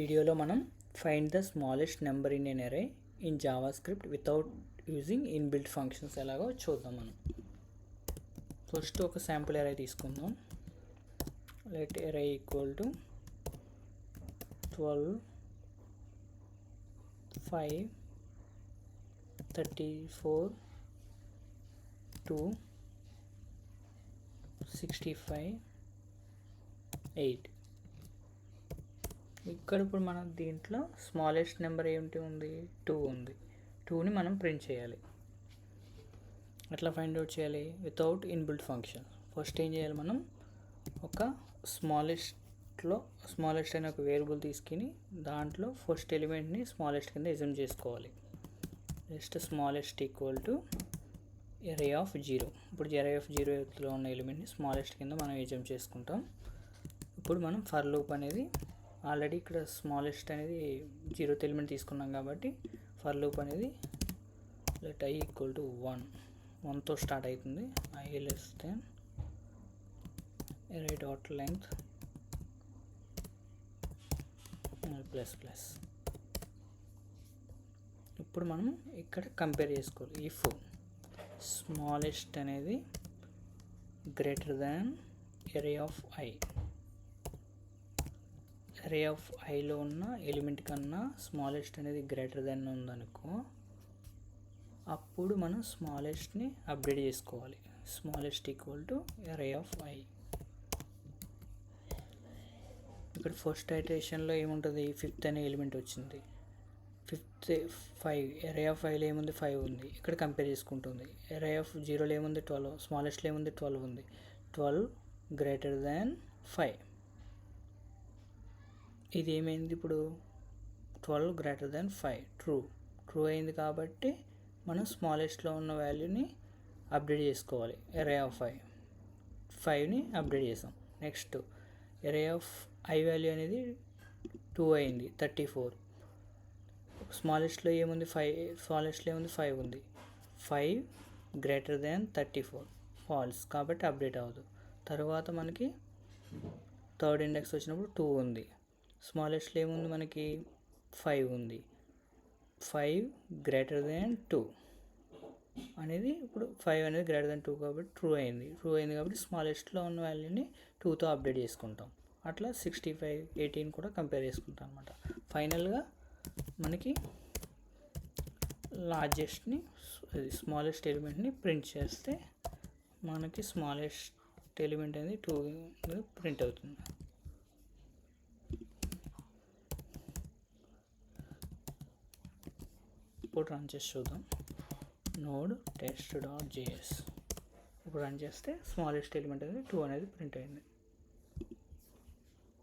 వీడియోలో మనం find the smallest number in an array in JavaScript without using inbuilt functions ఎలాగో చూద్దాం. మనం ఫస్ట్ ఒక శాంపుల్ అరే తీసుకుందాం. లెట్ అరే ఈక్వల్ టు 12 5 34 2 65 8. ఇక్కడ ఇప్పుడు మనం దీంట్లో స్మాలెస్ట్ నెంబర్ ఏమిటి ఉంది, 2 ఉంది. 2ని మనం ప్రింట్ చేయాలి. ఎట్లా ఫైండ్ అవుట్ చేయాలి? Without inbuilt function. ఫస్ట్ ఏం చేయాలి, మనం ఒక స్మాలెస్ట్ అనే ఒక వేరియబుల్ తీసుకుని దాంట్లో ఫస్ట్ ఎలిమెంట్ని స్మాలెస్ట్ కింద అజ్యూమ్ చేసుకోవాలి. జస్ట్ స్మాలెస్ట్ ఈక్వల్ టు అరే ఆఫ్ 0. ఇప్పుడు అరే ఆఫ్ 0లో ఉన్న ఎలిమెంట్ని స్మాలెస్ట్ కింద మనం అజ్యూమ్ చేసుకుంటాం. ఇప్పుడు మనం ఫర్ లూప్ అనేది ఆల్రెడీ ఇక్కడ స్మాలెస్ట్ అనేది 0th ఎలిమెంట్ తీసుకున్నాం కాబట్టి ఫర్ లూప్ అనేది లెట్ ఐ ఈక్వల్ టు 1తో స్టార్ట్ అవుతుంది. I less than array dot length plus plus. ఇప్పుడు మనం ఇక్కడ కంపేర్ చేసుకోవాలి. ఇఫ్ స్మాలెస్ట్ అనేది greater than array of i, array of ఐలో ఉన్న ఎలిమెంట్ కన్నా స్మాలెస్ట్ అనేది గ్రేటర్ దెన్ ఉందనుకో, అప్పుడు మనం స్మాలెస్ట్ని అప్డేట్ చేసుకోవాలి. స్మాలెస్ట్ ఈక్వల్ టు అరే ఆఫ్ ఐ. ఇక్కడ ఫస్ట్ ఐటరేషన్లో ఏముంటుంది, 5th అనే ఎలిమెంట్ వచ్చింది. 5th 5, అరే ఆఫ్ ఐలో ఏముంది, 5 ఉంది. ఇక్కడ కంపేర్ చేసుకుంటుంది. అరే ఆఫ్ 0లో ఏముంది, 12. స్మాలెస్ట్లో ఏముంది, 12 ఉంది. 12 గ్రేటర్ దాన్ 5. ఇది ఏమైంది, ఇప్పుడు 12 గ్రేటర్ దాన్ 5 ట్రూ అయింది. కాబట్టి మనం స్మాలెస్ట్లో ఉన్న వాల్యూని అప్డేట్ చేసుకోవాలి. అరే ఆఫ్ 5ని అప్డేట్ చేసాం. నెక్స్ట్ అరే ఆఫ్ ఐ వాల్యూ అనేది 2 అయింది, 34. స్మాలెస్ట్లో ఏముంది, 5 ఉంది. 5 గ్రేటర్ దాన్ 34 ఫాల్స్, కాబట్టి అప్డేట్ అవ్వదు. తర్వాత మనకి థర్డ్ ఇండెక్స్ వచ్చినప్పుడు 2 ఉంది. స్మాలెస్ట్లో ఏముంది, మనకి 5 ఉంది. 5 గ్రేటర్ దాన్ 2 అనేది ఇప్పుడు 5 అనేది గ్రేటర్ దాన్ 2 కాబట్టి ట్రూ అయింది కాబట్టి స్మాలెస్ట్లో ఉన్న వాల్యూని 2తో అప్డేట్ చేసుకుంటాం. అట్లా 65 18 కూడా కంపేర్ చేసుకుంటాం అనమాట. ఫైనల్గా మనకి లార్జెస్ట్ని స్మాలెస్ట్ ఎలిమెంట్ని ప్రింట్ చేస్తే మనకి స్మాలెస్ట్ ఎలిమెంట్ అనేది 2 ప్రింట్ అవుతుంది. ఇప్పుడు రన్ చేసి చూద్దాం. Node test.js. ఇప్పుడు రన్ చేస్తే స్మాలెస్ట్ ఎలిమెంట్ అనేది 2 అనేది ప్రింట్ అయింది.